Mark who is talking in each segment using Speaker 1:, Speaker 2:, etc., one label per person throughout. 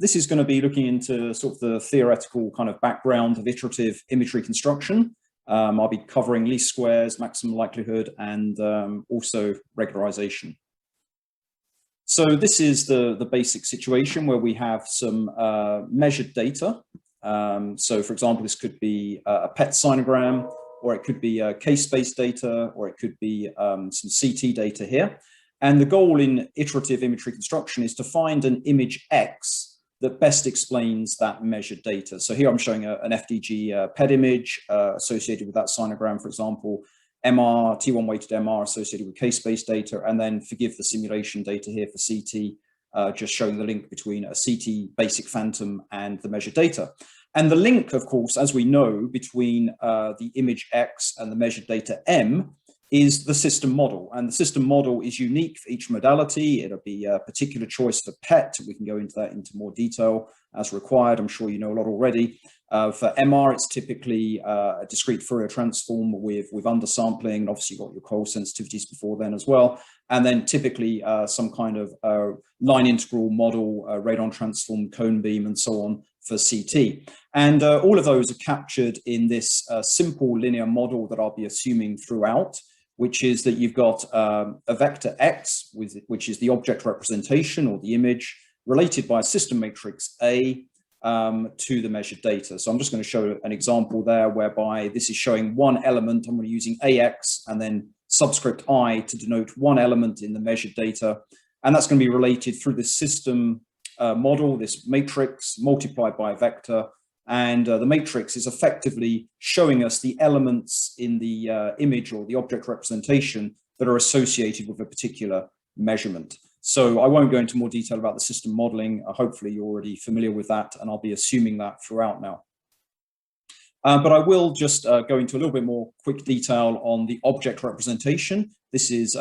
Speaker 1: this is going to be looking into sort of the theoretical kind of background of iterative image reconstruction. I'll be covering least squares, maximum likelihood, and also regularization. So this is the basic situation where we have some measured data. So for example, this could be a PET sinogram, or it could be case-based data, or it could be some CT data here. And the goal in iterative image reconstruction is to find an image X that best explains that measured data. So here I'm showing an FDG PET image associated with that sinogram, for example, MR, T1 weighted MR associated with case-based data, and then forgive the simulation data here for CT, just showing the link between a CT basic phantom and the measured data. And the link, of course, as we know, between the image X and the measured data M is the system model. And the system model is unique for each modality. It'll be a particular choice for PET. We can go into that into more detail as required. I'm sure you know a lot already. For MR, it's typically a discrete Fourier transform with undersampling, and obviously you've got your coil sensitivities before then as well. And then typically some kind of line integral model, radon transform, cone beam, and so on for CT. And all of those are captured in this simple linear model that I'll be assuming throughout, which is that you've got a vector X, which is the object representation or the image related by a system matrix A to the measured data. So I'm just going to show an example there whereby this is showing one element. I'm going to be using AX and then subscript I to denote one element in the measured data. And that's going to be related through the system model, this matrix multiplied by a vector. And the matrix is effectively showing us the elements in the image or the object representation that are associated with a particular measurement. So I won't go into more detail about the system modeling. Hopefully you're already familiar with that, and I'll be assuming that throughout now. But I will just go into a little bit more quick detail on the object representation. This is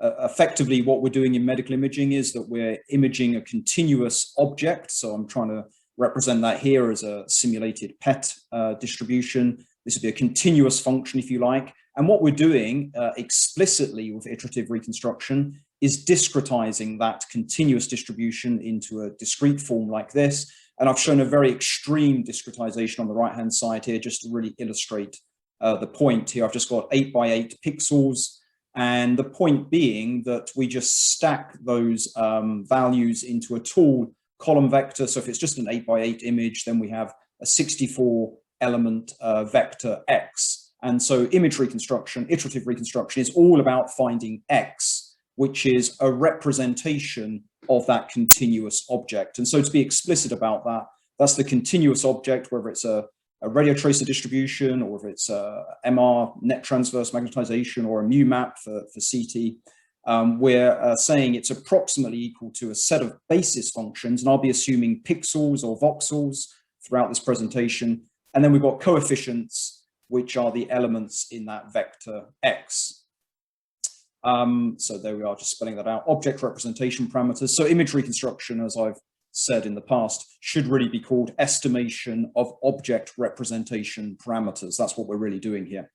Speaker 1: effectively what we're doing in medical imaging is that we're imaging a continuous object. So I'm trying to represent that here as a simulated PET distribution. This would be a continuous function, if you like. And what we're doing explicitly with iterative reconstruction is discretizing that continuous distribution into a discrete form like this. And I've shown a very extreme discretization on the right-hand side here, just to really illustrate the point here. I've just got 8 by 8 pixels. And the point being that we just stack those values into a tall column vector. So if it's just an 8 by 8 image, then we have a 64 element vector X. And so image reconstruction, iterative reconstruction is all about finding X, which is a representation of that continuous object. And so to be explicit about that, that's the continuous object, whether it's a radio tracer distribution or if it's a MR net transverse magnetization or a mu map for CT. We're saying it's approximately equal to a set of basis functions, and I'll be assuming pixels or voxels throughout this presentation. And then we've got coefficients, which are the elements in that vector X. So there we are, just spelling that out. Object representation parameters. So image reconstruction, as I've said in the past, should really be called estimation of object representation parameters. That's what we're really doing here.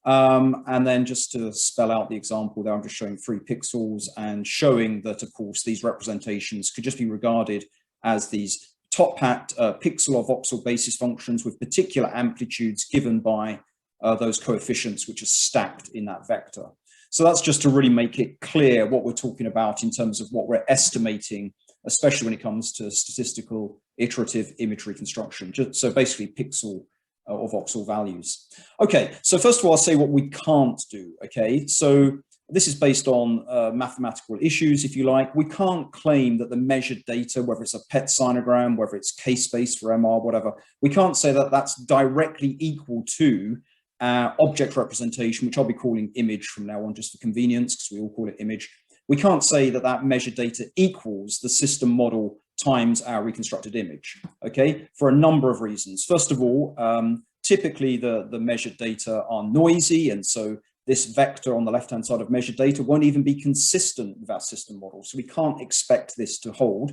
Speaker 1: And then just to spell out the example there, I'm just showing 3 pixels and showing that, of course, these representations could just be regarded as these top hat pixel or voxel basis functions with particular amplitudes given by those coefficients which are stacked in that vector. So that's just to really make it clear what we're talking about in terms of what we're estimating, especially when it comes to statistical iterative image reconstruction. So basically pixel or voxel values. Okay, so first of all, I'll say what we can't do, okay? So this is based on mathematical issues, if you like. We can't claim that the measured data, whether it's a PET sinogram, whether it's case-based for MR, whatever, we can't say that that's directly equal to object representation, which I'll be calling image from now on just for convenience, because we all call it image. We can't say that that measured data equals the system model times our reconstructed image, okay, for a number of reasons. First of all, typically the measured data are noisy, and so this vector on the left-hand side of measured data won't even be consistent with our system model, so we can't expect this to hold.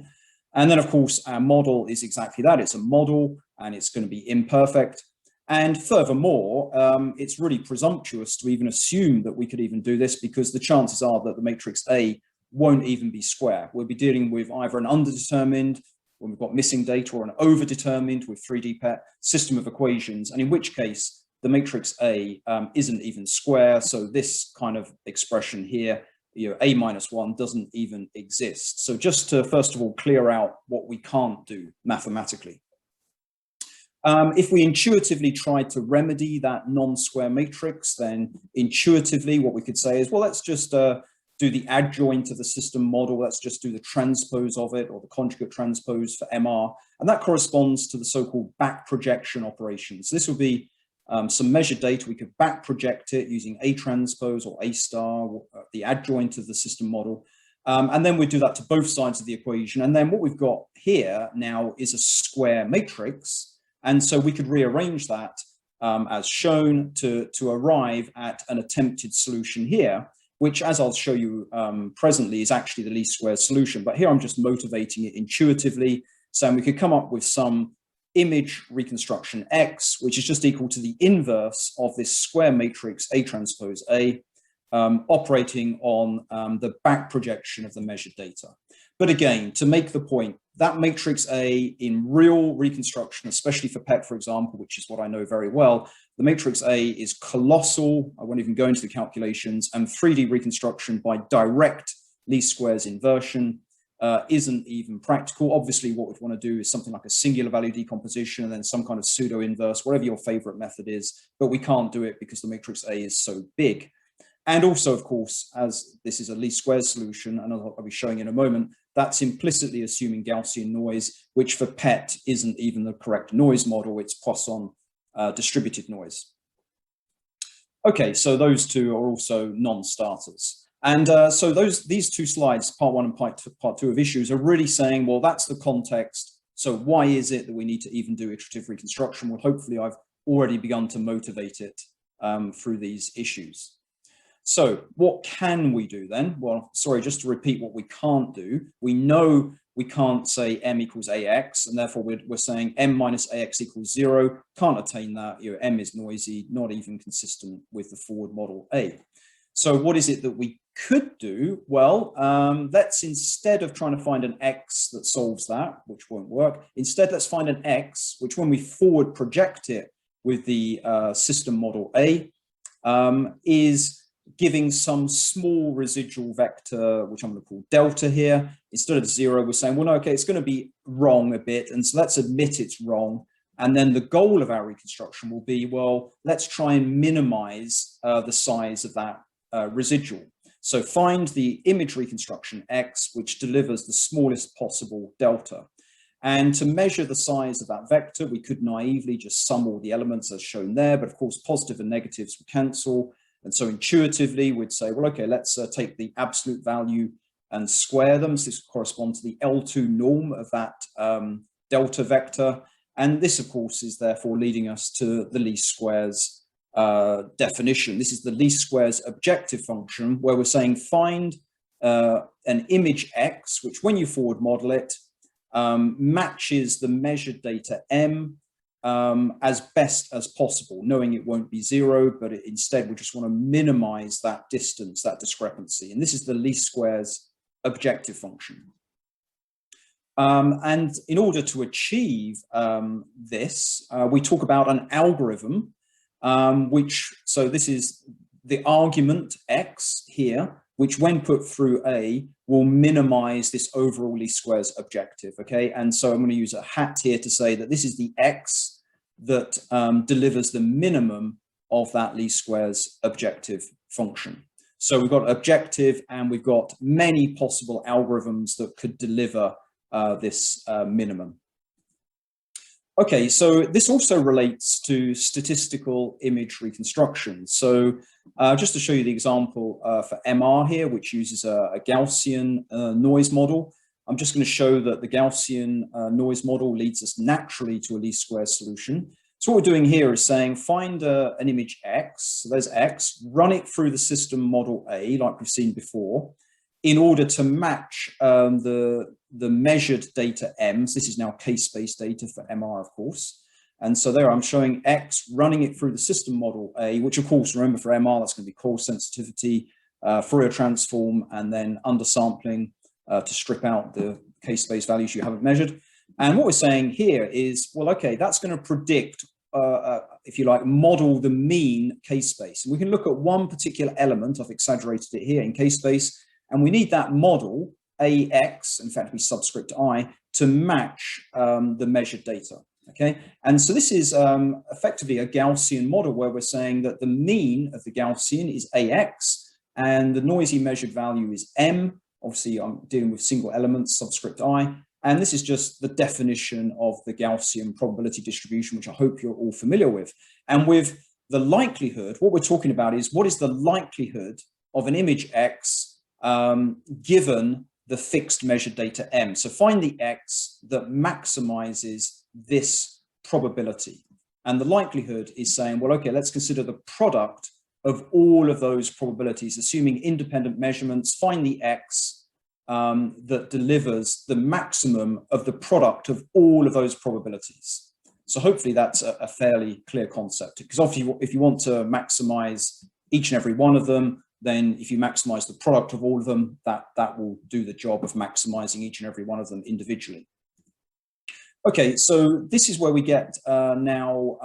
Speaker 1: And then, of course, our model is exactly that. It's a model, and it's going to be imperfect. And furthermore, it's really presumptuous to even assume that we could even do this, because the chances are that the matrix A won't even be square. We'll be dealing with either an underdetermined when we've got missing data, or an overdetermined with 3D PET system of equations, and in which case the matrix A isn't even square. So this kind of expression here, A minus 1 doesn't even exist. So just to first of all clear out what we can't do mathematically. If we intuitively tried to remedy that non-square matrix, then intuitively what we could say is, well, let's just do the adjoint of the system model. Let's just do the transpose of it, or the conjugate transpose for MR. And that corresponds to the so-called back projection operation. So this will be some measured data. We could back project it using A transpose or A star, the adjoint of the system model. And then we do that to both sides of the equation. And then what we've got here now is a square matrix. And so we could rearrange that as shown to arrive at an attempted solution here, which, as I'll show you presently, is actually the least squares solution. But here I'm just motivating it intuitively, saying we could come up with some image reconstruction X, which is just equal to the inverse of this square matrix A transpose A, operating on the back projection of the measured data. But again, to make the point, that matrix A in real reconstruction, especially for PET, for example, which is what I know very well, the matrix A is colossal. I won't even go into the calculations, and 3D reconstruction by direct least squares inversion isn't even practical. Obviously, what we'd want to do is something like a singular value decomposition and then some kind of pseudo inverse, whatever your favorite method is, but we can't do it because the matrix A is so big. And also, of course, as this is a least squares solution, and I'll be showing in a moment, that's implicitly assuming Gaussian noise, which for PET isn't even the correct noise model. It's Poisson distributed noise. Okay, so those two are also non-starters. And so these two slides, part one and part two of issues, are really saying, well, that's the context. So why is it that we need to even do iterative reconstruction? Well, hopefully I've already begun to motivate it through these issues. So what can we do then? Well, sorry, just to repeat what we can't do. We know we can't say m equals ax, and therefore we're saying m minus ax equals 0. Can't attain that. M is noisy, not even consistent with the forward model A. So what is it that we could do? Well, let's, instead of trying to find an x that solves that, which won't work, instead let's find an x, which when we forward project it with the system model A, is giving some small residual vector, which I'm going to call delta here. Instead of 0, we're saying, well, no, okay, it's going to be wrong a bit. And so let's admit it's wrong. And then the goal of our reconstruction will be, well, let's try and minimize the size of that residual. So find the image reconstruction X, which delivers the smallest possible delta. And to measure the size of that vector, we could naively just sum all the elements as shown there. But of course, positive and negatives would cancel. And so intuitively, we'd say, well, okay, let's take the absolute value and square them. So this corresponds to the L2 norm of that delta vector. And this, of course, is therefore leading us to the least squares definition. This is the least squares objective function, where we're saying find an image X, which when you forward model it, matches the measured data M as best as possible, knowing it won't be 0, but instead we just want to minimize that distance, that discrepancy. And this is the least squares objective function. And in order to achieve this, we talk about an algorithm, so this is the argument X here, which when put through A will minimize this overall least squares objective, okay? And so I'm going to use a hat here to say that this is the X that delivers the minimum of that least squares objective function. So we've got objective and we've got many possible algorithms that could deliver this minimum. Okay, so this also relates to statistical image reconstruction. So just to show you the example for MR here, which uses a Gaussian noise model, I'm just going to show that the Gaussian noise model leads us naturally to a least squares solution. So what we're doing here is saying find an image X, so there's X, run it through the system model A, like we've seen before, in order to match the measured data M. So this is now case-based data for MR, of course. And so there I'm showing X, running it through the system model A, which of course, remember for MR, that's going to be cause sensitivity, Fourier transform, and then undersampling to strip out the case-based values you haven't measured. And what we're saying here is, well, okay, that's going to predict, if you like, model the mean K-space. And we can look at one particular element, I've exaggerated it here, in K-space, and we need that model, AX, in fact, we subscript I, to match the measured data. Okay, and so this is effectively a Gaussian model where we're saying that the mean of the Gaussian is AX and the noisy measured value is M. Obviously, I'm dealing with single elements, subscript I, and this is just the definition of the Gaussian probability distribution, which I hope you're all familiar with. And with the likelihood, what we're talking about is what is the likelihood of an image X given the fixed measured data M. So find the X that maximizes this probability. And the likelihood is saying, well, okay, let's consider the product of all of those probabilities, assuming independent measurements, find the X that delivers the maximum of the product of all of those probabilities. So hopefully that's a fairly clear concept, because obviously if you want to maximize each and every one of them, then if you maximize the product of all of them, that will do the job of maximizing each and every one of them individually. Okay, so this is where we get now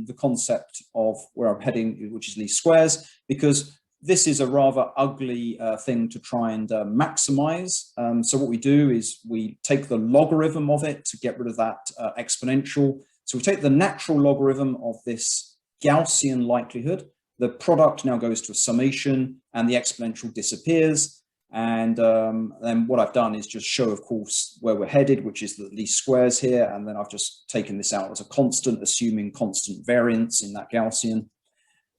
Speaker 1: the concept of where I'm heading, which is least squares, because this is a rather ugly thing to try and maximize. So what we do is we take the logarithm of it to get rid of that exponential. So we take the natural logarithm of this Gaussian likelihood. The product now goes to a summation and the exponential disappears. And then what I've done is just show, of course, where we're headed, which is the least squares here. And then I've just taken this out as a constant, assuming constant variance in that Gaussian.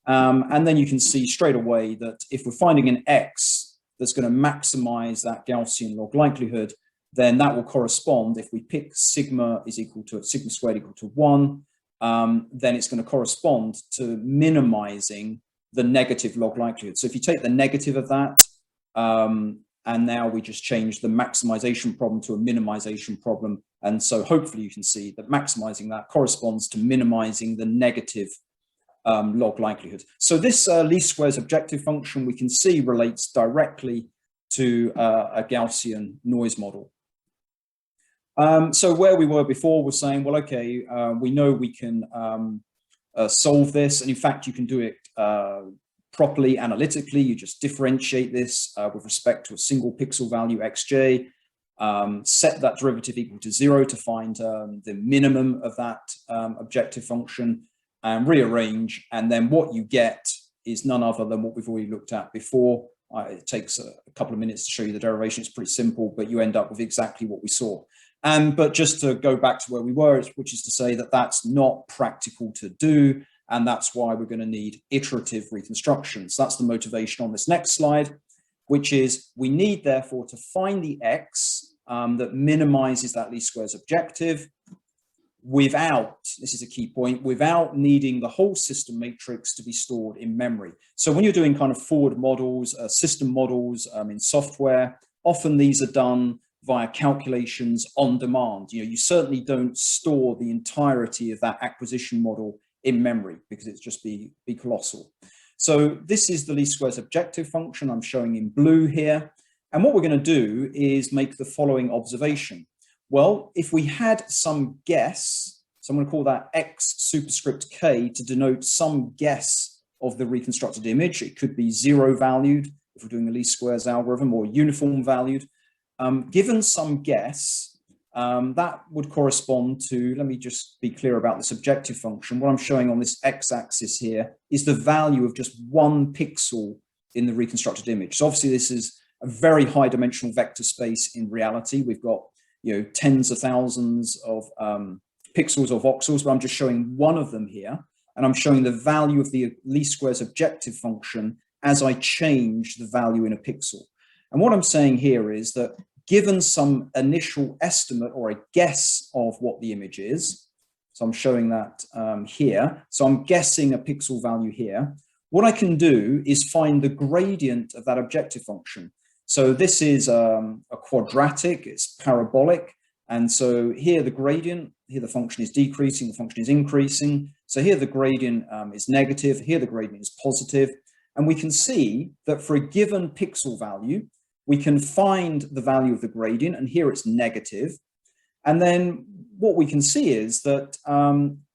Speaker 1: And then you can see straight away that if we're finding an X that's going to maximize that Gaussian log likelihood, then that will correspond, if we pick sigma is equal to sigma squared equal to 1, then it's going to correspond to minimizing the negative log likelihood. So if you take the negative of that, and now we just change the maximization problem to a minimization problem. And so hopefully you can see that maximizing that corresponds to minimizing the negative log likelihood. So this least squares objective function we can see relates directly to a Gaussian noise model. So where we were before was saying, well, okay, we know we can solve this. And in fact, you can do it properly analytically. You just differentiate this with respect to a single pixel value xj, set that derivative equal to 0 to find the minimum of that objective function, and rearrange. And then what you get is none other than what we've already looked at before. It takes a couple of minutes to show you the derivation. It's pretty simple, but you end up with exactly what we saw. But just to go back to where we were, which is to say that that's not practical to do. And that's why we're going to need iterative reconstruction. So that's the motivation on this next slide, which is we need, therefore, to find the X that minimizes that least squares objective without, this is a key point, without needing the whole system matrix to be stored in memory. So when you're doing kind of forward models, system models in software, often these are done via calculations on demand. You know, you certainly don't store the entirety of that acquisition model in memory because it's just be colossal. So this is the least squares objective function I'm showing in blue here. And what we're going to do is make the following observation. Well, if we had some guess, so I'm going to call that X superscript K to denote some guess of the reconstructed image. It could be 0 valued if we're doing the least squares algorithm, or uniform valued. Given some guess, that would correspond to, let me just be clear about this objective function. What I'm showing on this x-axis here is the value of just 1 pixel in the reconstructed image. So obviously this is a very high dimensional vector space in reality. We've got, you know, tens of thousands of pixels or voxels, but I'm just showing one of them here. And I'm showing the value of the least squares objective function as I change the value in a pixel. And what I'm saying here is that given some initial estimate or a guess of what the image is, so I'm showing that here, so I'm guessing a pixel value here, what I can do is find the gradient of that objective function. So this is a quadratic, it's parabolic, and so here the gradient, here the function is decreasing, the function is increasing, so here the gradient is negative, here the gradient is positive, and we can see that for a given pixel value, we can find the value of the gradient, and here it's negative. And then what we can see is that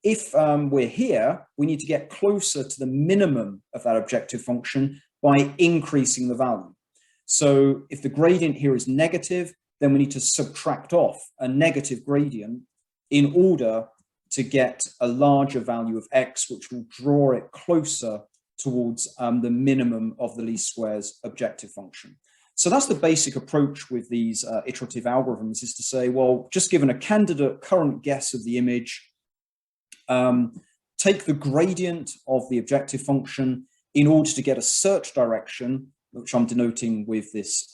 Speaker 1: if we're here, we need to get closer to the minimum of that objective function by increasing the value. So if the gradient here is negative, then we need to subtract off a negative gradient in order to get a larger value of x, which will draw it closer towards the minimum of the least squares objective function. So that's the basic approach with these iterative algorithms, is to say, well, just given a candidate current guess of the image, take the gradient of the objective function in order to get a search direction, which I'm denoting with this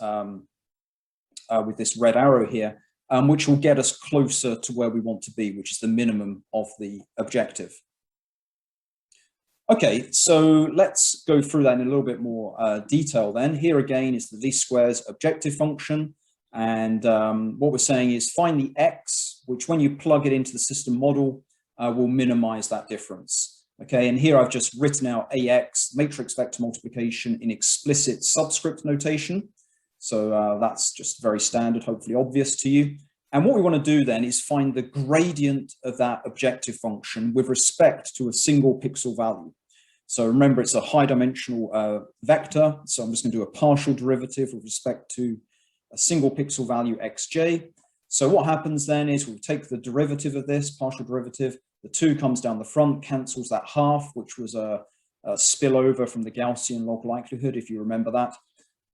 Speaker 1: red arrow here, which will get us closer to where we want to be, which is the minimum of the objective. Okay, so let's go through that in a little bit more detail then. Here again is the least squares objective function. And what we're saying is find the x, which when you plug it into the system model, will minimize that difference. Okay, and here I've just written out AX, matrix vector multiplication, in explicit subscript notation. So that's just very standard, hopefully obvious to you. And what we want to do then is find the gradient of that objective function with respect to a single pixel value. So remember, it's a high dimensional vector. So I'm just going to do a partial derivative with respect to a single pixel value xj. So what happens then is we'll take the derivative of this partial derivative. The 2 comes down the front, cancels that half, which was a spillover from the Gaussian log likelihood, if you remember that.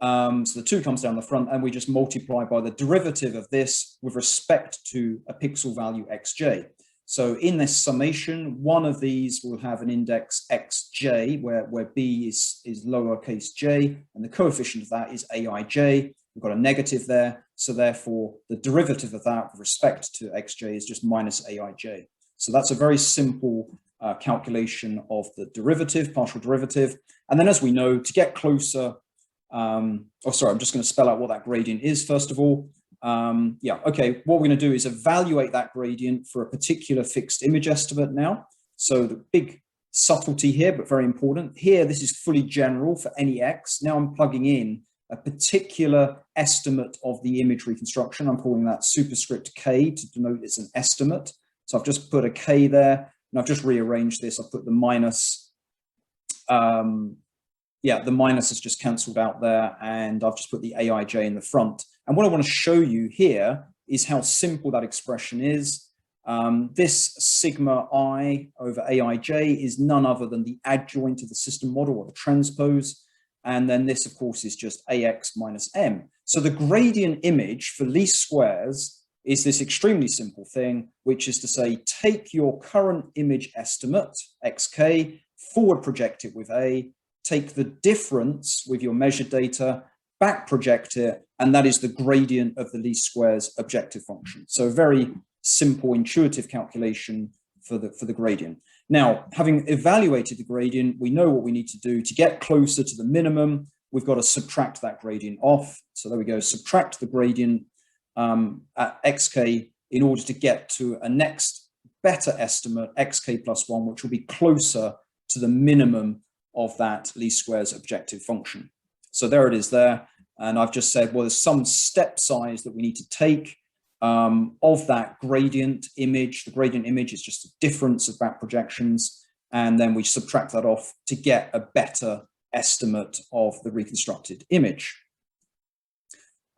Speaker 1: So the 2 comes down the front, and we just multiply by the derivative of this with respect to a pixel value xj. So in this summation, one of these will have an index xj, where b is lowercase j, and the coefficient of that is aij. We've got a negative there, so therefore the derivative of that with respect to xj is just minus aij. So that's a very simple calculation of the derivative, partial derivative. And then, as we know, to get closer, I'm just going to spell out what that gradient is first of all. Yeah, okay, what we're going to do is evaluate that gradient for a particular fixed image estimate now. So the big subtlety here, but very important. Here, this is fully general for any x. Now I'm plugging in a particular estimate of the image reconstruction. I'm calling that superscript k to denote it's an estimate. So I've just put a k there, and I've just rearranged this. I've put the minus. Yeah, the minus is just cancelled out there, and I've just put the aij in the front. And what I want to show you here is how simple that expression is. This sigma I over aij is none other than the adjoint of the system model, or the transpose. And then this, of course, is just ax minus m. So the gradient image for least squares is this extremely simple thing, which is to say, take your current image estimate, xk, forward project it with a, take the difference with your measured data, back project it, and that is the gradient of the least squares objective function. So a very simple, intuitive calculation for the gradient. Now, having evaluated the gradient, we know what we need to do to get closer to the minimum. We've got to subtract that gradient off. So there we go, subtract the gradient at xk in order to get to a next better estimate, xk plus 1, which will be closer to the minimum of that least squares objective function. So there it is there. And I've just said, well, there's some step size that we need to take of that gradient image. The gradient image is just a difference of back projections. And then we subtract that off to get a better estimate of the reconstructed image.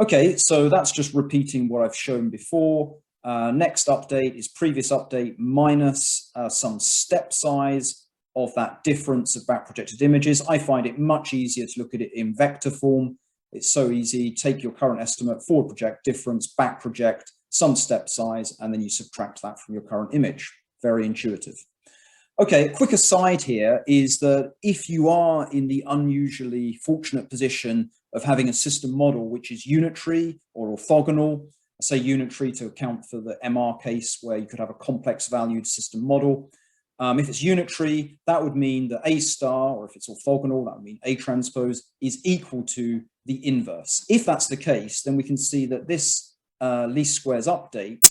Speaker 1: Okay, so that's just repeating what I've shown before. Next update is previous update minus some step size of that difference of back projected images. I find it much easier to look at it in vector form. It's so easy. Take your current estimate, forward project, difference, back project, some step size, and then you subtract that from your current image. Very intuitive. Okay, a quick aside here is that if you are in the unusually fortunate position of having a system model which is unitary or orthogonal, I say unitary to account for the MR case where you could have a complex valued system model. If it's unitary, that would mean that A star, or if it's orthogonal, that would mean A transpose, is equal to the inverse. If that's the case, then we can see that this least squares update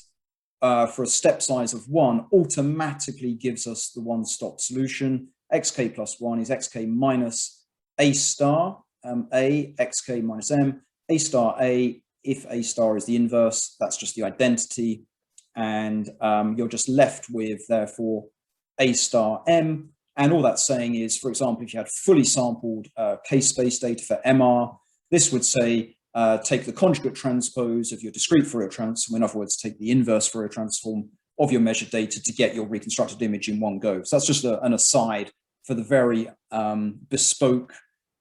Speaker 1: for a step size of 1 automatically gives us the one-stop solution. Xk plus 1 is xk minus A star, A, xk minus m, A star A. If A star is the inverse, that's just the identity. and you're just left with, therefore, A star M. And all that's saying is, for example, if you had fully sampled case space data for MR, this would say, take the conjugate transpose of your discrete Fourier transform, in other words, take the inverse Fourier transform of your measured data to get your reconstructed image in one go. So that's just an aside for the very bespoke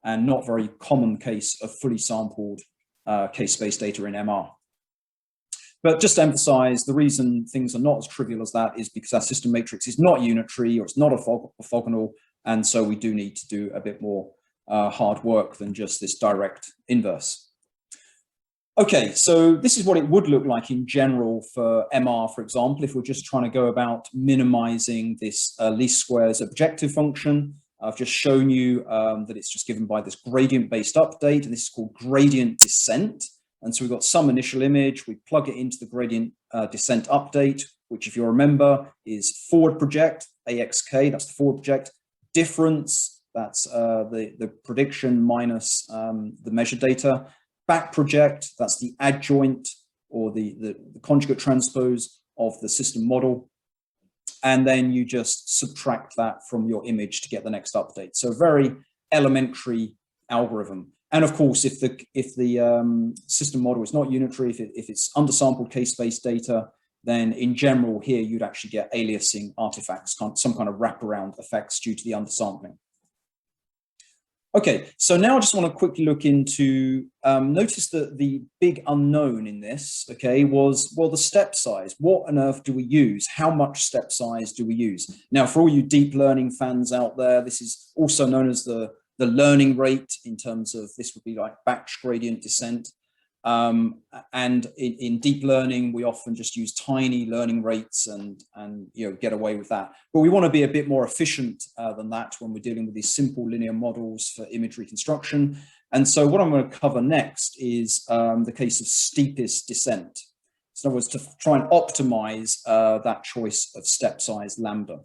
Speaker 1: and not very common case of fully sampled case space data in MR. But just to emphasize, the reason things are not as trivial as that is because our system matrix is not unitary, or it's not orthogonal, and so we do need to do a bit more hard work than just this direct inverse. Okay, so this is what it would look like in general for MR, for example, if we're just trying to go about minimizing this least squares objective function. I've just shown you that it's just given by this gradient-based update, and this is called gradient descent. And so we've got some initial image, we plug it into the gradient descent update, which, if you remember, is forward project, AXK, that's the forward project, difference, that's the prediction minus the measured data, back project, that's the adjoint or the conjugate transpose of the system model. And then you just subtract that from your image to get the next update. So very elementary algorithm. And of course, if the system model is not unitary, if it's undersampled case-space data, then in general here, you'd actually get aliasing artifacts, some kind of wraparound effects due to the undersampling. Okay, so now I just want to quickly look into, notice that the big unknown in this, okay, was, well, the step size. What on earth do we use? How much step size do we use? Now, for all you deep learning fans out there, this is also known as the learning rate, in terms of this would be like batch gradient descent. And in deep learning, we often just use tiny learning rates and you know, get away with that. But we want to be a bit more efficient than that when we're dealing with these simple linear models for image reconstruction. And so what I'm going to cover next is the case of steepest descent. So in other words, to try and optimize that choice of step size lambda.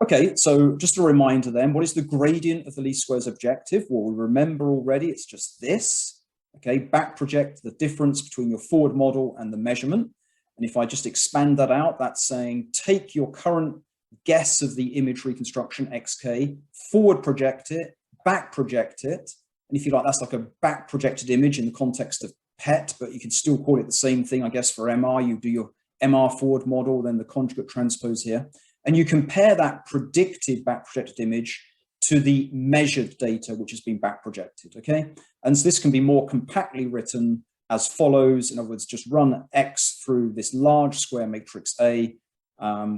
Speaker 1: Okay, so just a reminder then, what is the gradient of the least squares objective? Well, we remember already, it's just this. Okay, back project the difference between your forward model and the measurement. And if I just expand that out, that's saying take your current guess of the image reconstruction XK, forward project it, back project it. And if you like, that's like a back projected image in the context of PET, but you can still call it the same thing, I guess, for MR. You do your MR forward model, then the conjugate transpose here. And you compare that predicted back projected image to the measured data, which has been back projected, okay? And so this can be more compactly written as follows. In other words, just run X through this large square matrix A,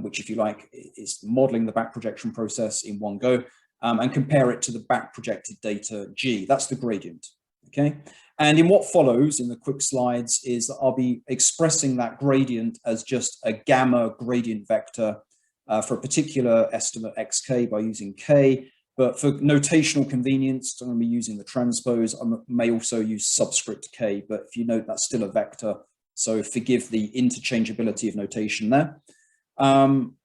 Speaker 1: which, if you like, is modeling the back projection process in one go, and compare it to the back projected data G. That's the gradient, okay? And in what follows in the quick slides is that I'll be expressing that gradient as just a gamma gradient vector for a particular estimate XK by using K. But for notational convenience, I'm going to be using the transpose. I may also use subscript K, but if you note, that's still a vector. So forgive the interchangeability of notation there.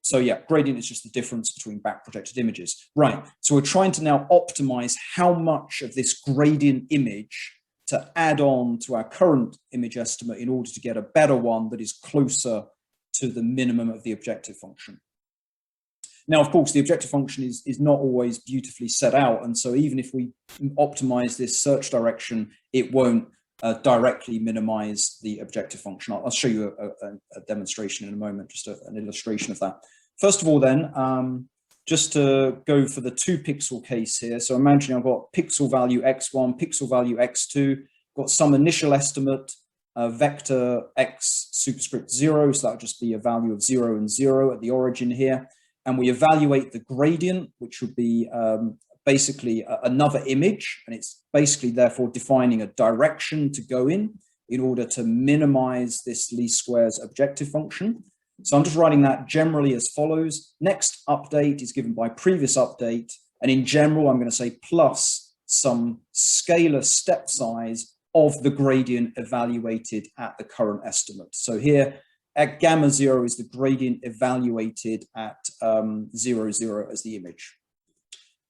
Speaker 1: So yeah, gradient is just the difference between back projected images. Right, so we're trying to now optimize how much of this gradient image to add on to our current image estimate in order to get a better one that is closer to the minimum of the objective function. Now, of course, the objective function is not always beautifully set out. And so even if we optimize this search direction, it won't directly minimize the objective function. I'll show you a demonstration in a moment, just an illustration of that. First of all, then, just to go for the 2 pixel case here. So imagine I've got pixel value x1, pixel value x2, got some initial estimate, vector x superscript 0. So that would just be a value of 0 and 0 at the origin here. And we evaluate the gradient, which would be basically another image. And it's basically, therefore, defining a direction to go in order to minimize this least squares objective function. So I'm just writing that generally as follows. Next update is given by previous update. And in general, I'm going to say plus some scalar step size of the gradient evaluated at the current estimate. So here, at gamma 0 is the gradient evaluated at 0, 0 as the image.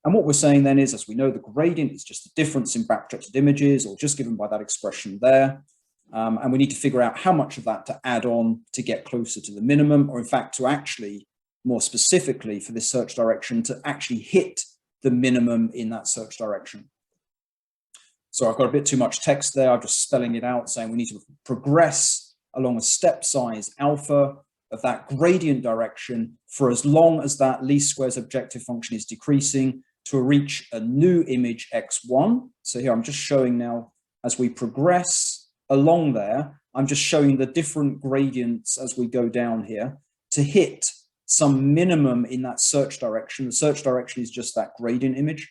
Speaker 1: And what we're saying then is, as we know, the gradient is just the difference in back projected images, or just given by that expression there. And we need to figure out how much of that to add on to get closer to the minimum, or in fact, to actually, more specifically for this search direction, to actually hit the minimum in that search direction. So I've got a bit too much text there. I'm just spelling it out, saying we need to progress along a step size alpha of that gradient direction for as long as that least squares objective function is decreasing to reach a new image x1. So here I'm just showing now, as we progress along there, I'm just showing the different gradients as we go down here to hit some minimum in that search direction. The search direction is just that gradient image,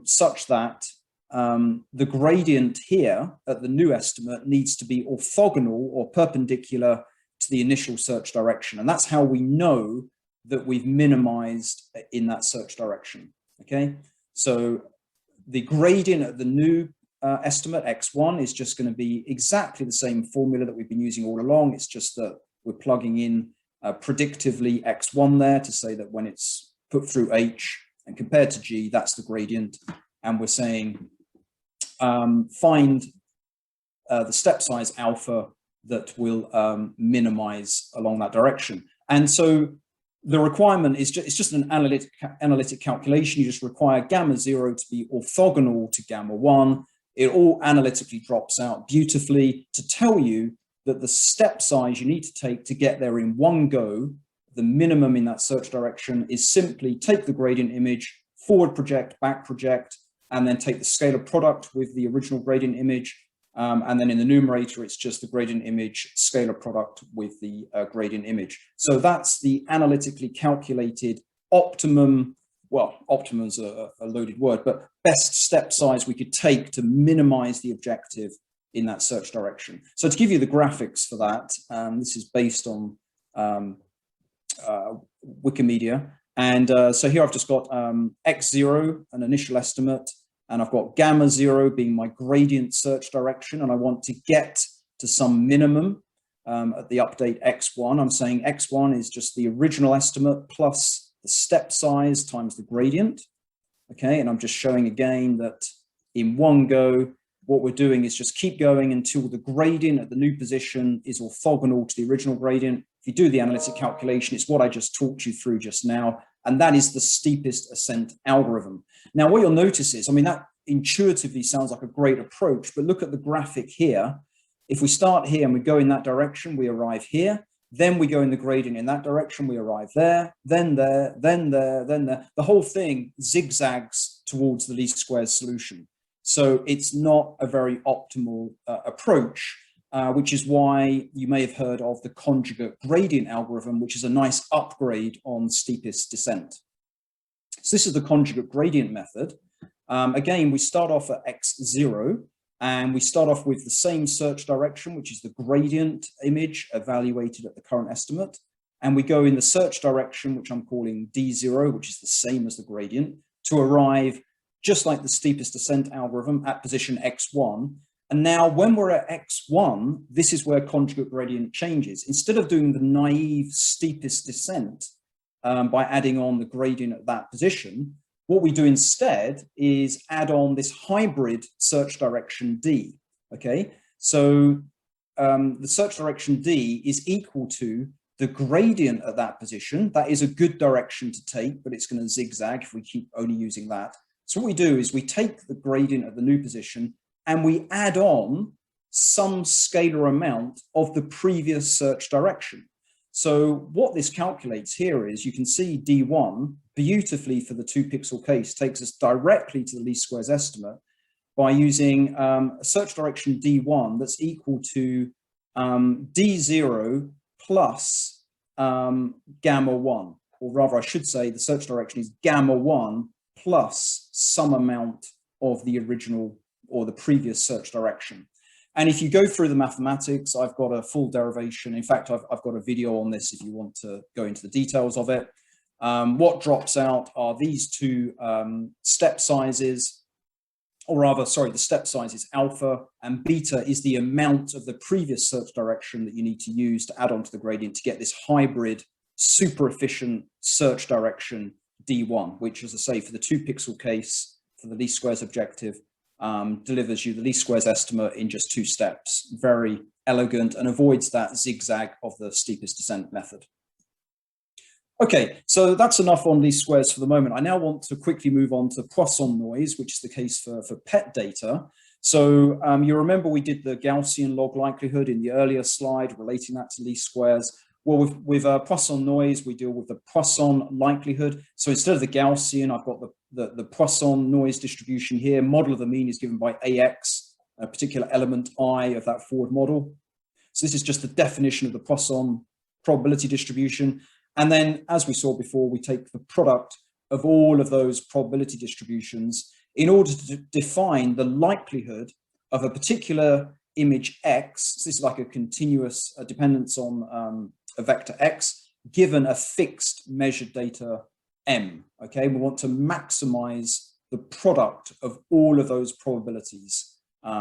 Speaker 1: such that the gradient here at the new estimate needs to be orthogonal or perpendicular to the initial search direction. And that's how we know that we've minimized in that search direction. Okay, so the gradient at the new estimate x1 is just going to be exactly the same formula that we've been using all along. It's just that we're plugging in predictively x1 there to say that when it's put through h and compared to g, that's the gradient. And we're saying find the step size alpha that will minimize along that direction. And so the requirement is it's just an analytic calculation. You just require gamma 0 to be orthogonal to gamma 1. It all analytically drops out beautifully to tell you that the step size you need to take to get there in one go, the minimum in that search direction, is simply take the gradient image, forward project, back project, and then take the scalar product with the original gradient image. And then in the numerator, it's just the gradient image scalar product with the gradient image. So that's the analytically calculated optimum, well, optimum's a loaded word, but best step size we could take to minimize the objective in that search direction. So to give you the graphics for that, this is based on Wikimedia. And so here I've just got x0, an initial estimate, and I've got gamma 0 being my gradient search direction, and I want to get to some minimum at the update x1. I'm saying x1 is just the original estimate plus the step size times the gradient. Okay, and I'm just showing again that in one go, what we're doing is just keep going until the gradient at the new position is orthogonal to the original gradient. If you do the analytic calculation, it's what I just talked you through just now, and that is the steepest ascent algorithm. Now, what you'll notice is, I mean, that intuitively sounds like a great approach, but look at the graphic here. If we start here and we go in that direction, we arrive here. Then we go in the gradient in that direction, we arrive there, then there, then there, then there. The whole thing zigzags towards the least squares solution. So it's not a very optimal approach, which is why you may have heard of the conjugate gradient algorithm, which is a nice upgrade on steepest descent. So this is the conjugate gradient method. Again, we start off at x0, and we start off with the same search direction, which is the gradient image evaluated at the current estimate. And we go in the search direction, which I'm calling D0, which is the same as the gradient, to arrive just like the steepest descent algorithm at position x1. And now when we're at x1, this is where conjugate gradient changes. Instead of doing the naive steepest descent by adding on the gradient at that position, what we do instead is add on this hybrid search direction D, okay? So the search direction D is equal to the gradient at that position. That is a good direction to take, but it's going to zigzag if we keep only using that. So what we do is we take the gradient at the new position and we add on some scalar amount of the previous search direction. So what this calculates here is, you can see D1 beautifully for the 2 pixel case takes us directly to the least squares estimate by using a search direction D1 that's equal to D0 plus gamma 1, or rather I should say the search direction is gamma 1 plus some amount of the original or the previous search direction. And if you go through the mathematics, I've got a full derivation. In fact, I've got a video on this if you want to go into the details of it. What drops out are these two step sizes, or rather, sorry, the step size is alpha, and beta is the amount of the previous search direction that you need to use to add on to the gradient to get this hybrid, super efficient search direction D1, which, as I say, for the 2 pixel case, for the least squares objective, delivers you the least squares estimate in just 2 steps. Very elegant and avoids that zigzag of the steepest descent method. Okay, so that's enough on least squares for the moment. I now want to quickly move on to Poisson noise, which is the case for PET data. So you remember we did the Gaussian log likelihood in the earlier slide, relating that to least squares. Well, with Poisson noise, we deal with the Poisson likelihood. So instead of the Gaussian, I've got the Poisson noise distribution here. Model of the mean is given by AX, a particular element I of that forward model. So this is just the definition of the Poisson probability distribution. And then, as we saw before, we take the product of all of those probability distributions in order to define the likelihood of a particular image X. So this is like a continuous dependence on a vector X, given a fixed measured data M. Okay, we want to maximize the product of all of those probabilities.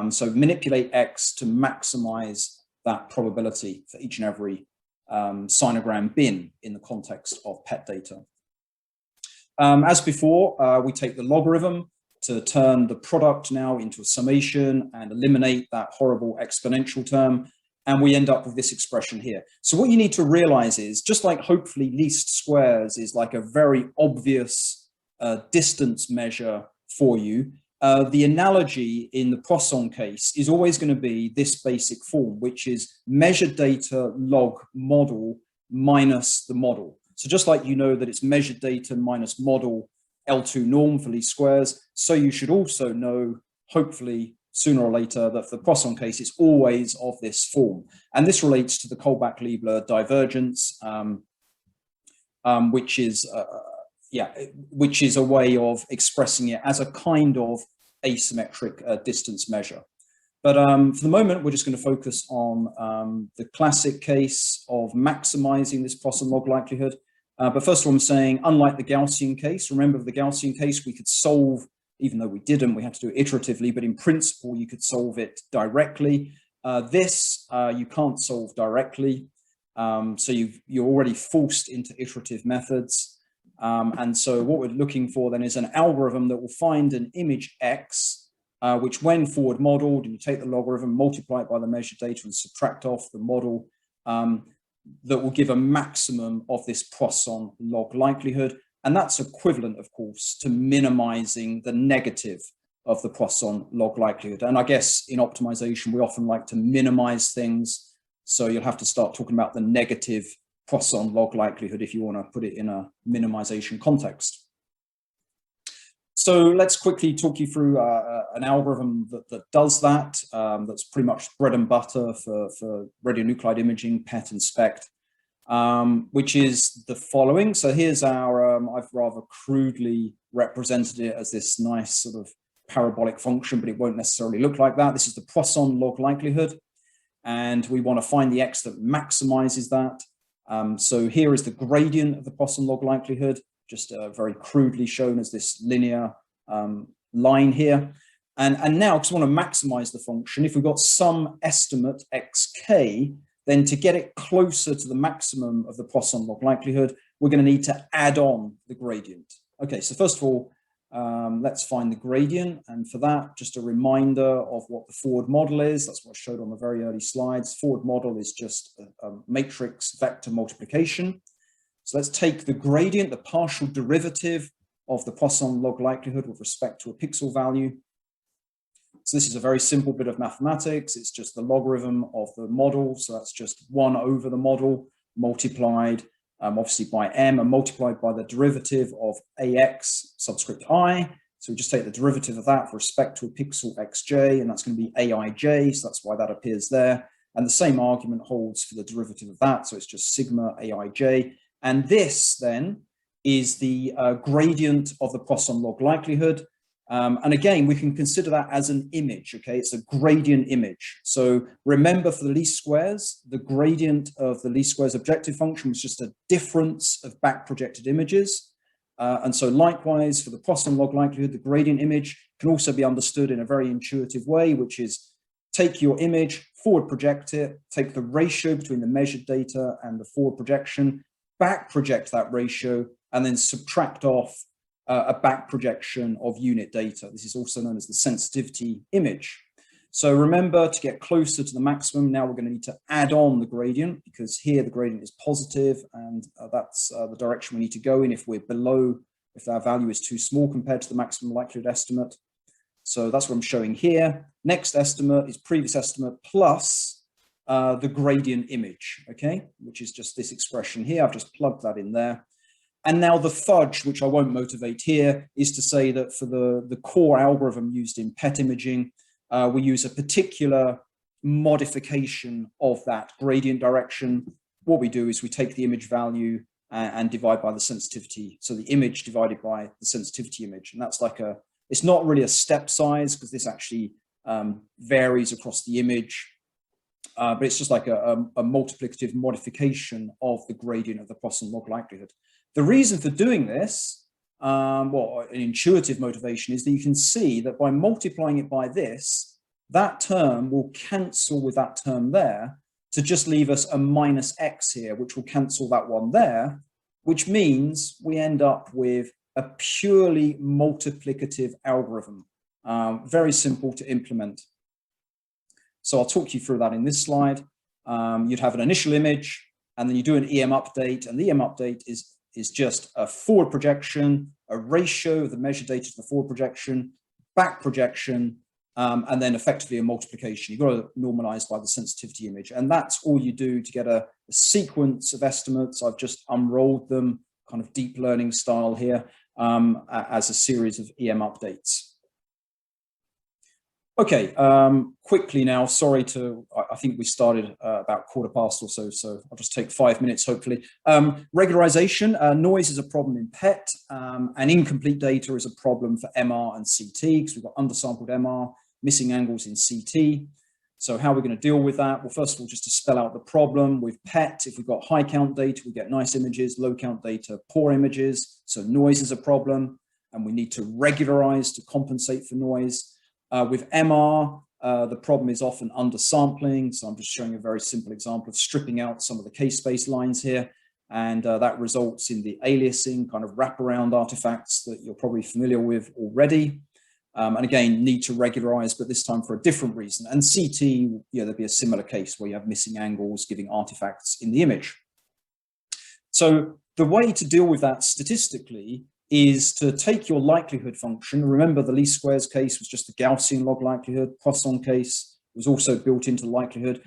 Speaker 1: So manipulate X to maximize that probability for each and every sinogram bin in the context of PET data. As before, we take the logarithm to turn the product now into a summation and eliminate that horrible exponential term, and we end up with this expression here. So what you need to realize is, just like hopefully least squares is like a very obvious distance measure for you, the analogy in the Poisson case is always going to be this basic form, which is measured data log model minus the model. So just like you know that it's measured data minus model L2 norm for least squares, so you should also know, hopefully sooner or later, that for the Poisson case, it's always of this form. And this relates to the Kullback-Leibler divergence, which is a way of expressing it as a kind of asymmetric distance measure. But for the moment, we're just going to focus on the classic case of maximizing this Poisson log likelihood. But first of all, I'm saying, unlike the Gaussian case, remember the Gaussian case, we could solve, even though we didn't, we had to do it iteratively, but in principle, you could solve it directly. This, you can't solve directly. So you're already forced into iterative methods. And so what we're looking for then is an algorithm that will find an image X, which when forward modeled, and you take the logarithm, multiply it by the measured data and subtract off the model, that will give a maximum of this Poisson log likelihood. And that's equivalent, of course, to minimizing the negative of the Poisson log likelihood. And I guess in optimization, we often like to minimize things. So you'll have to start talking about the negative Poisson log likelihood if you want to put it in a minimization context. So let's quickly talk you through an algorithm that does that. That's pretty much bread and butter for radionuclide imaging, PET and SPECT, which is the following. So here's our, I've rather crudely represented it as this nice sort of parabolic function, but it won't necessarily look like that. This is the Poisson log likelihood, and we want to find the X that maximizes that. So here is the gradient of the Poisson log likelihood, just very crudely shown as this linear line here. And now, because we want to maximize the function, if we've got some estimate xk, then to get it closer to the maximum of the Poisson log likelihood, we're going to need to add on the gradient. Okay, so first of all, let's find the gradient. And for that, just a reminder of what the forward model is. That's what I showed on the very early slides. Forward model is just a matrix vector multiplication. So let's take the gradient, the partial derivative of the Poisson log likelihood with respect to a pixel value. So this is a very simple bit of mathematics. It's just the logarithm of the model. So that's just 1 over the model multiplied obviously by m and multiplied by the derivative of ax subscript I. So we just take the derivative of that with respect to a pixel xj, and that's going to be aij. So that's why that appears there. And the same argument holds for the derivative of that. So it's just sigma aij. And this then is the gradient of the Poisson log likelihood. And again, we can consider that as an image, okay? It's a gradient image. So remember, for the least squares, the gradient of the least squares objective function was just a difference of back projected images. And so likewise, for the Poisson log likelihood, the gradient image can also be understood in a very intuitive way, which is take your image, forward project it, take the ratio between the measured data and the forward projection, back project that ratio, and then subtract off a back projection of unit data. This is also known as the sensitivity image. So remember, to get closer to the maximum, now we're going to need to add on the gradient, because here the gradient is positive, and that's the direction we need to go in if we're below, if our value is too small compared to the maximum likelihood estimate. So that's what I'm showing here. Next estimate is previous estimate plus the gradient image, okay, which is just this expression here. I've just plugged that in there. And now the fudge, which I won't motivate here, is to say that for the core algorithm used in PET imaging, we use a particular modification of that gradient direction. What we do is we take the image value and divide by the sensitivity. So the image divided by the sensitivity image. And that's like it's not really a step size, because this actually varies across the image. But it's just like a multiplicative modification of the gradient of the Poisson log likelihood. The reason for doing this, well, an intuitive motivation, is that you can see that by multiplying it by this, that term will cancel with that term there to just leave us a minus x here, which will cancel that one there, which means we end up with a purely multiplicative algorithm. Very simple to implement. So I'll talk you through that in this slide. You'd have an initial image, and then you do an EM update, and the EM update is just a forward projection, a ratio of the measured data to the forward projection, back projection, and then effectively a multiplication. You've got to normalize by the sensitivity image. And that's all you do to get a sequence of estimates. I've just unrolled them, kind of deep learning style here, as a series of EM updates. Okay, quickly now, sorry to, I think we started about 1/4 or so, so I'll just take 5 minutes, hopefully. Regularization, noise is a problem in PET, and incomplete data is a problem for MR and CT, because we've got undersampled MR, missing angles in CT. So how are we going to deal with that? Well, first of all, just to spell out the problem with PET, if we've got high count data, we get nice images, low count data, poor images. So noise is a problem, and we need to regularize to compensate for noise. With MR, the problem is often undersampling. So I'm just showing a very simple example of stripping out some of the K-space lines here. And that results in the aliasing kind of wraparound artifacts that you're probably familiar with already. And again, need to regularize, but this time for a different reason. And CT, there'd be a similar case where you have missing angles giving artifacts in the image. So the way to deal with that statistically is to take your likelihood function. Remember, the least squares case was just the Gaussian log likelihood. Poisson case was also built into likelihood.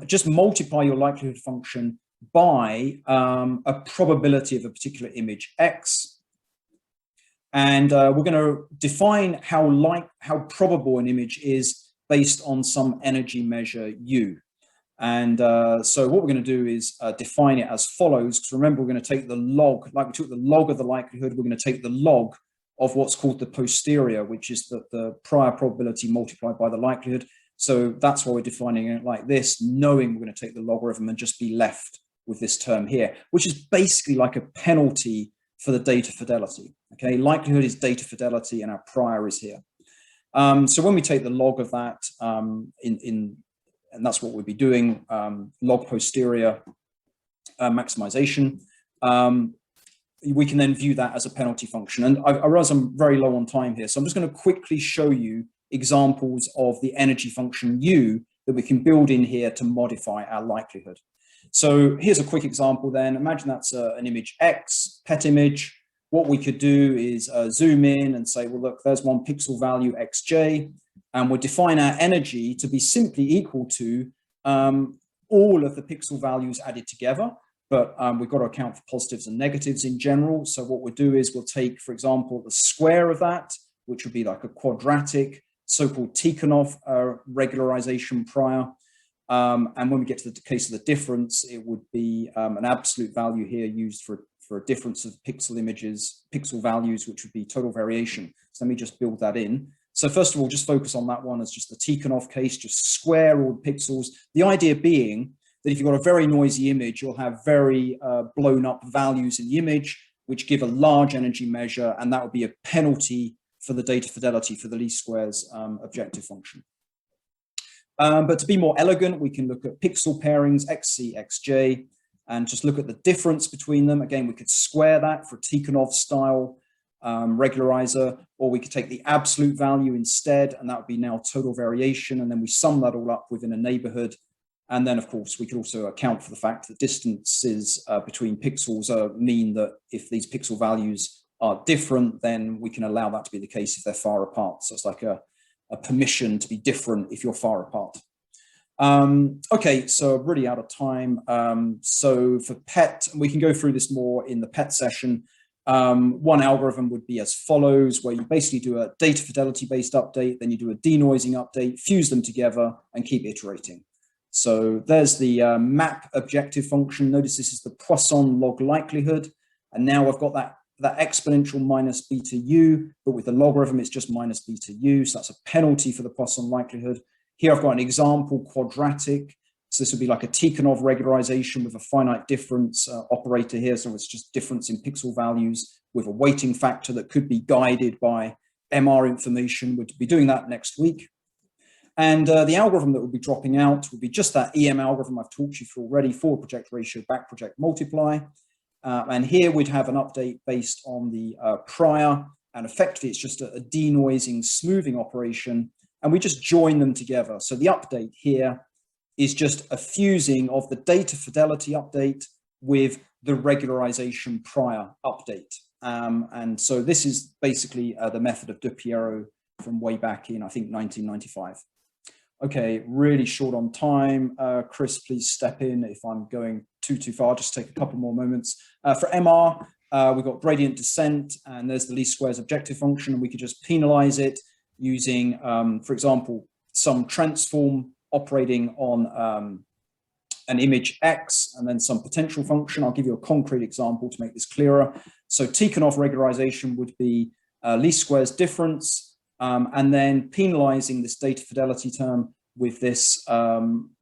Speaker 1: Just multiply your likelihood function by a probability of a particular image X. And we're going to define how probable an image is based on some energy measure U. And so what we're going to do is define it as follows, because remember, we're going to take the log, like we took the log of the likelihood, we're going to take the log of what's called the posterior, which is the prior probability multiplied by the likelihood. So that's why we're defining it like this, knowing we're going to take the logarithm and just be left with this term here, which is basically like a penalty for the data fidelity. Okay, likelihood is data fidelity, and our prior is here. So when we take the log of that and that's what we'll be doing, log posterior maximization. We can then view that as a penalty function. And I realize I'm very low on time here, so I'm just going to quickly show you examples of the energy function U that we can build in here to modify our likelihood. So here's a quick example then. Imagine that's an image X, PET image. What we could do is zoom in and say, well, look, there's one pixel value xj. And we'll define our energy to be simply equal to all of the pixel values added together. But we've got to account for positives and negatives in general. So what we'll do is we'll take, for example, the square of that, which would be like a quadratic, so-called Tikhonov regularization prior. And when we get to the case of the difference, it would be an absolute value here used for a difference of pixel images, pixel values, which would be total variation. So let me just build that in. So first of all, just focus on that one as just the Tikhonov case, just square all the pixels. The idea being that if you've got a very noisy image, you'll have very blown up values in the image, which give a large energy measure, and that would be a penalty for the data fidelity for the least squares objective function. But to be more elegant, we can look at pixel pairings, xc, xj, and just look at the difference between them. Again, we could square that for Tikhonov style regularizer, or we could take the absolute value instead, and that would be now total variation, and then we sum that all up within a neighborhood. And then, of course, we could also account for the fact that distances between pixels mean that if these pixel values are different, then we can allow that to be the case if they're far apart. So it's like a permission to be different if you're far apart. Okay, so I'm really out of time. So for PET, we can go through this more in the PET session. One algorithm would be as follows, where you basically do a data fidelity based update, then you do a denoising update, fuse them together and keep iterating. So there's the map objective function. Notice this is the Poisson log likelihood. And now I've got that exponential minus beta u, but with the logarithm, it's just minus beta u. So that's a penalty for the Poisson likelihood. Here I've got an example quadratic. So this would be like a Tikhonov regularization with a finite difference operator here. So it's just difference in pixel values with a weighting factor that could be guided by MR information. We'll be doing that next week. And the algorithm that will be dropping out will be just that EM algorithm I've talked you through already, forward project ratio, back project multiply. And here we'd have an update based on the prior, and effectively it's just a denoising smoothing operation, and we just join them together. So the update here is just a fusing of the data fidelity update with the regularization prior update. And so this is basically the method of De Piero from way back in, I think, 1995. Okay, really short on time. Chris, please step in if I'm going too far. Just take a couple more moments. For MR, we've got gradient descent, and there's the least squares objective function, and we could just penalize it using, for example, some transform operating on an image X, and then some potential function. I'll give you a concrete example to make this clearer. So Tikhonov regularization would be least squares difference, and then penalizing this data fidelity term with this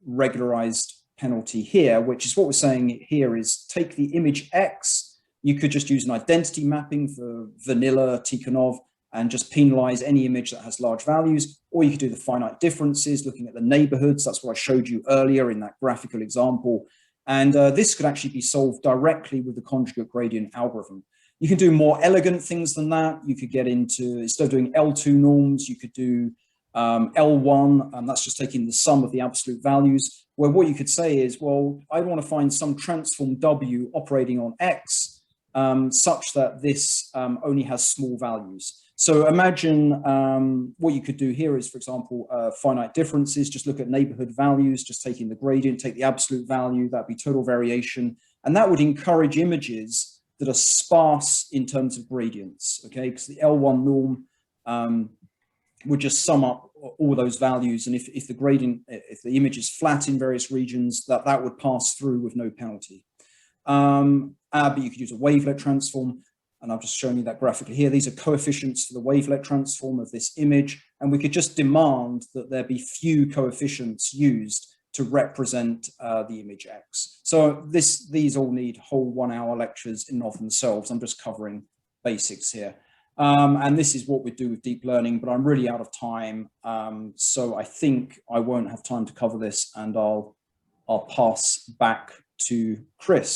Speaker 1: regularized penalty here, which is what we're saying here is take the image X. You could just use an identity mapping for vanilla Tikhonov and just penalize any image that has large values, or you could do the finite differences, looking at the neighborhoods. That's what I showed you earlier in that graphical example. And this could actually be solved directly with the conjugate gradient algorithm. You can do more elegant things than that. You could get into, instead of doing L2 norms, you could do L1, and that's just taking the sum of the absolute values, where what you could say is, well, I want to find some transform W operating on X such that this only has small values. So imagine what you could do here is, for example, finite differences, just look at neighborhood values, just taking the gradient, take the absolute value, that'd be total variation. And that would encourage images that are sparse in terms of gradients, okay? Because the L1 norm would just sum up all those values. And if the gradient, if the image is flat in various regions, that would pass through with no penalty. But you could use a wavelet transform, and I've just shown you that graphically here. These are coefficients for the wavelet transform of this image, and we could just demand that there be few coefficients used to represent the image X. So these all need whole 1 hour lectures in and of themselves. I'm just covering basics here. And this is what we do with deep learning, but I'm really out of time. So I think I won't have time to cover this, and I'll pass back to Chris.